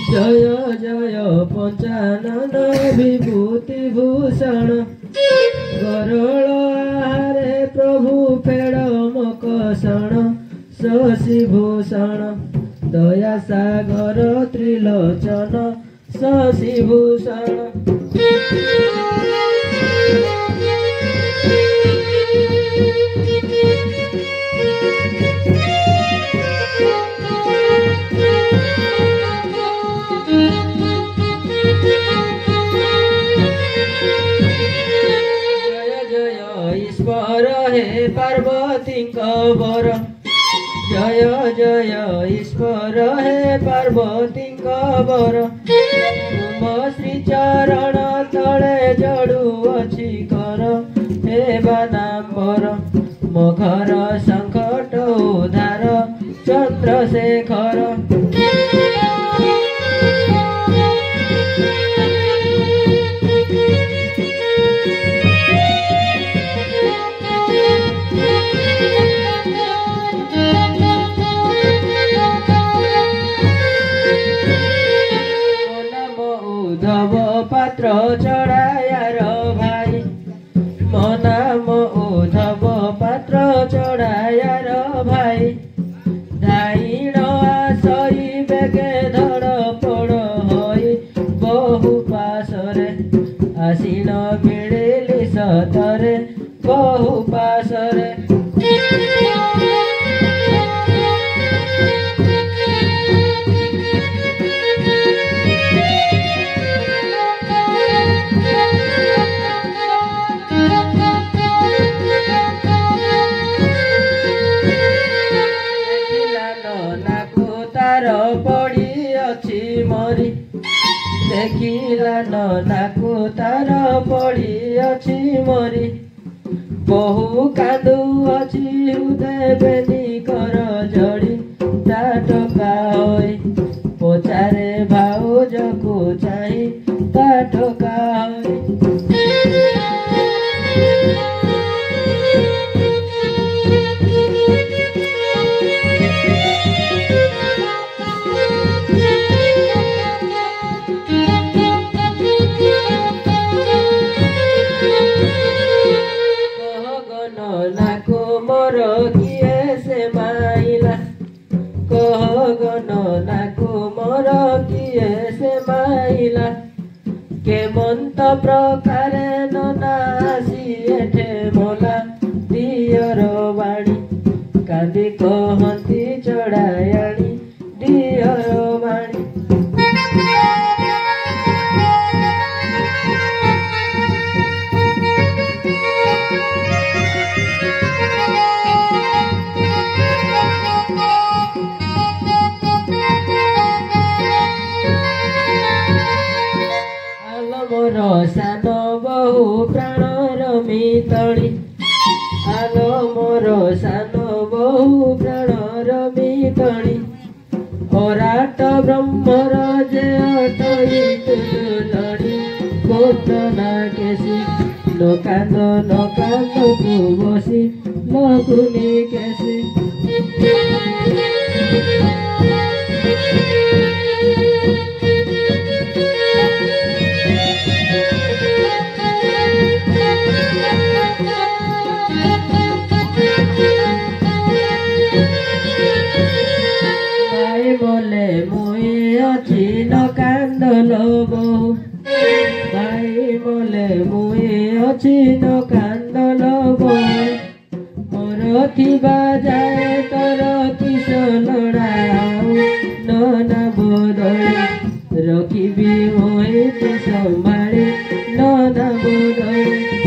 जय जय पंचानन विभूति भूषण गरल आहारे प्रभु फेड़ मकषण शशि भूषण दया सागर त्रिलोचन शशि भूषण हे पार्वती वर जय जय ईश्वर हे पार्वती वर तुम श्री चरण तले जड़ुअछि कर हे बानाम्बर मो घर संकट उद्धार चंद्रशेखर पात्र चढ़ायार भाई मो नाम उद्धव पात्र चढ़ायार भाई धाइण आसई बेगे धड़ पड़ होई बहु पासरे आसीन मिलिली सतरे बहु पासरे पड़ी अच्छी मरी देखिला नाकु तार पड़ी अच्छी मरी बहु कादू अच्छी हृदय बेनी कर जड़ी टाटका होई पचारे भाउज को चाही टाटका होई मोर किए से माइला कह गन नाकु मोर किए से माइला केमंत प्रकारे नासी एठे मोला दियर बाणी कांदी कहती चढ़ायाणी दियर बाणी मोर सान बहु प्राणर मितली आलो मोर सान बहु प्राणर मितली अराट ब्रह्मर जे अटई तुलड़ी गोट ना केसी नकांद तू बसी लकुनी केसी बोले मुई अच्छी नकांदल बहु भाई बोले मुई अच्छी नकांदल बहु मोर थिबा जाए तर किस लड़ाऊ नना बोदली रखिबी मुई संभाली नना बोदली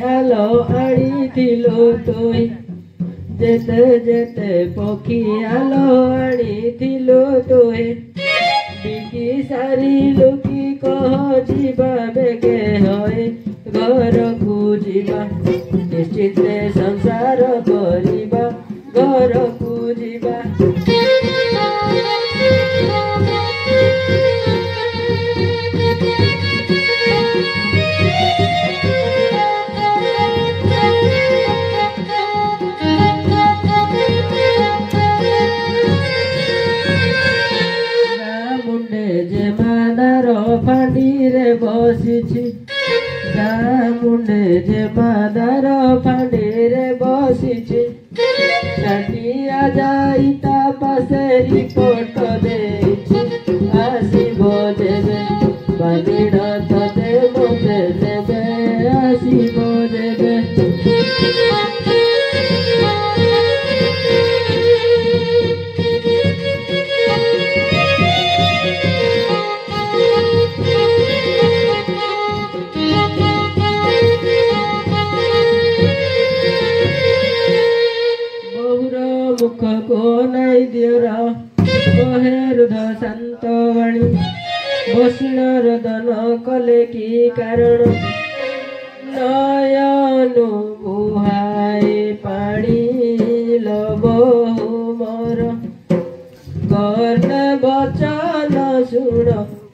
ଆଲ ଆଣିଥିଲୁ ତୁଇ ଯେତେ ଯେତେ ପକ୍ଷୀ ଆଲ ଆଣିଥିଲୁ ତୁଇ ବିକି ସାରିଲୁ କି କହ ଯିବା ବେଗେ ହଏ ଘରକୁ ଯିବା ନିଶ୍ଚିତେ ସଂସାର କରିବା ଘରକୁ ଯିବା ଫାଣ୍ଡିରେ ବସିଛି ମୁଣ୍ଡେ ଯେ ମାଦାର ଫାଣ୍ଡିରେ ବସିଛି ଷାଠିଆ ଯାଇ ତା ପାଶେ ରିପୋର୍ଟ ଦେଇଛି ଆସିବ ଯେବେ ବାଲିଡ଼ ତତେ ମୋତେ ଦେବେ ଆସିବ ଯେବେ মুখ কোনাই দিয়রা কহে হৃদ শান্তবাণী বসিণ রদন কলে কি কারণ নয়নু বুহাই পানি লব মোর কর্ণ বচন শুণ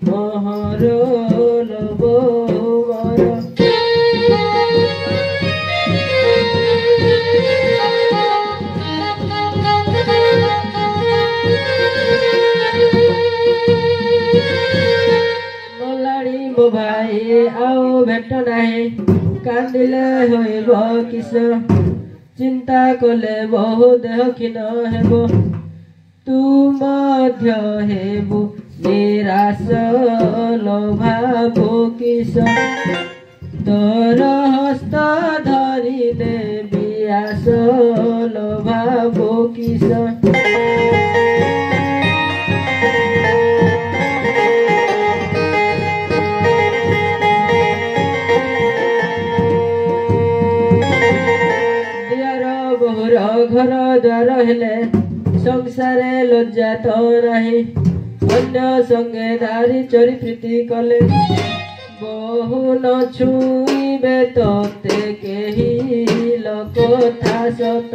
মোহর লব মোর ମୋ ଭାଇ ଆଉ ଭେଟ ନାହିଁ କାନ୍ଦିଲେ ହୋଇବ କିସ ଚିନ୍ତା କଲେ ବହୁ ଦେହ କ୍ଷୀଣ ହେବ ତୁ ମଧ୍ୟ ହେବୁ ନିରାଶ ଲୋଭାବୁ କିସ ତୋର ହସ୍ତ ଧରି ଦେବି ଆସ ଲୋଭାବୁ କିସ ঘর দ্বার হেলে সংসারে লজ্জা তো নাহি অন্য সঙ্গে দারি চরি প্রীতি কলে বহু ন ছুইবে তোতে কেহি লোকথা সত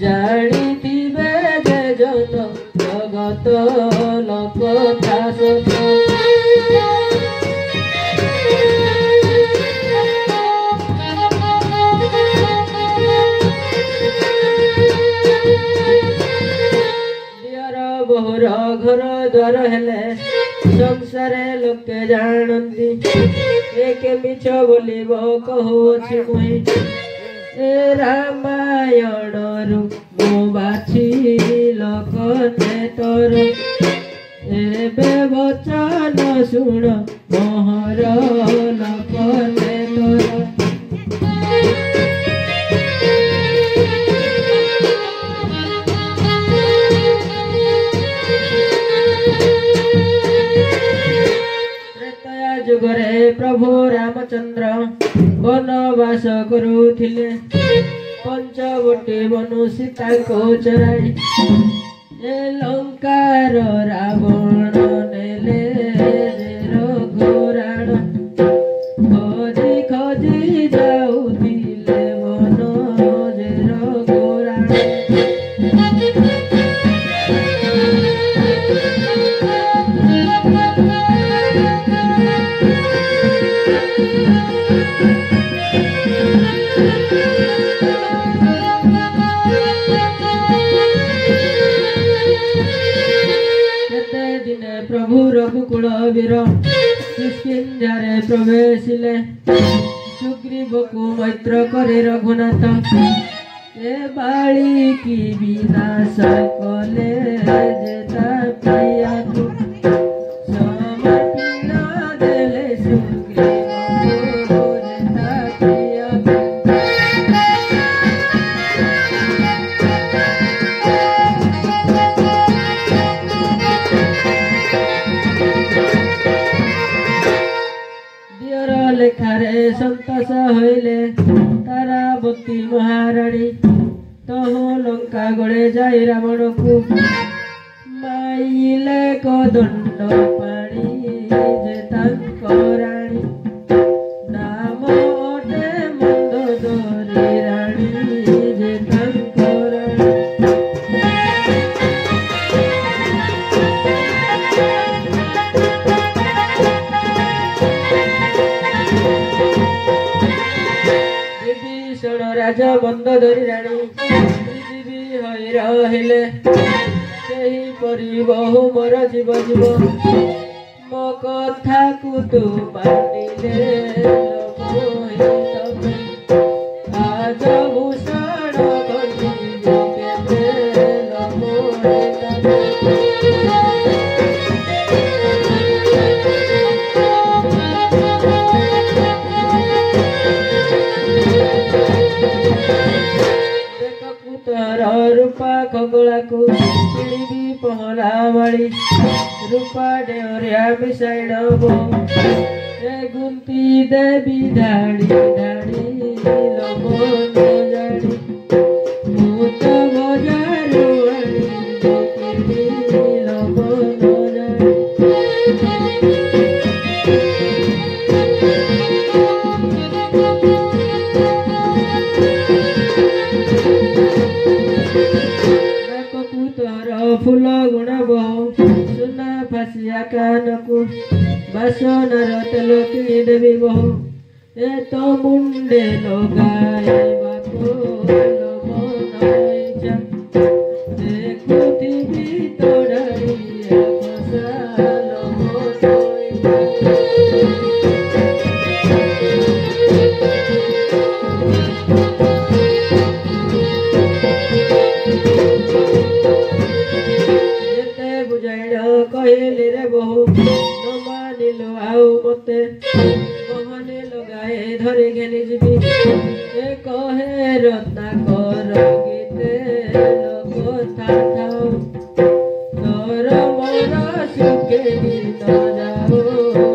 জানিথিবে যে জন জগত লোকথা সত বহুর ঘর দ্বার হেলে সংসারে লোকে জানନ୍ତି একে মিছ বলিব কହୁଅଛି ମୁହିଁ ଏ ରାମାୟଣରୁ ମୁଁ ବାଛି ଲୋକତେ ତୋର ଏବେ ବଚନ ଶୁଣ ମୋହର ଲୋକତେ ତୋର ଯୁଗରେ ପ୍ରଭୁ ରାମଚନ୍ଦ୍ର ବନବାସ କରୁଥିଲେ ପଞ୍ଚବଟୀ ବନୁ ସୀତାଙ୍କୁ ଚରାଇ ଏ ଲଙ୍କାର ରାବଣ ନେଲେ ରଘୁରାଣ ଖୋଜି ଖୋଜି ଯାଉଥିଲେ ବନ ଯେ ରଘୁରାଣ प्रभु रघुकुल वीर किष्किंधारे प्रवेशिले सुग्रीव को मैत्र करे रघुनाथ ए बाली की विनाश कले जेता प्रिया को समर्पित देले सुग्रीव को जेता प्रिया दियर লেখারে সন্তোষ হইলে তারাবতী মহারানী তহ লঙ্কা গড়ে যাই রাবণকু মাইলে কদণ্ড পাণি যে তাঙ্ক রাণী নাম অটে মন্দোদরী রাণী যে তাঙ্ক রাণী। বিভীষণ রাজা মন্দোদরী ରାଣୀ ପୃଥିବୀ ହୋଇ ରହିଲେ ସେହିପରି ବହୁ ମୋର ଜୀବ ଜୀବ ମୋ କଥାକୁ ତୁ ମାନିଲେ ଆଜ ଭୂଷଣ ଗଣ୍ଠିବି କେବେ रूपा खगोलाकू किणिबी पहला माड़ी रूपा डेहरिया मिसाई नबो ए गुंती देवी धाड़ी धाड़ी लोगो न जाड़ी भूत बजारू आड़ी लोगो न जाड़ी। फूल गुण बहु सुना फासिया कानकू बासनार तेल किणी देवी बहु ए तो मुंडे लगाइबाको लोभनइछा देखुथिबि तोड़ारी आकाशा लोभनइछा। कहले रे बहु न मानिल आउ मते कहने लगाए धरे घेनी जीवी ए कहे रत्नाकर गीते कथा थाउ तोर मोर सुखे न जाओ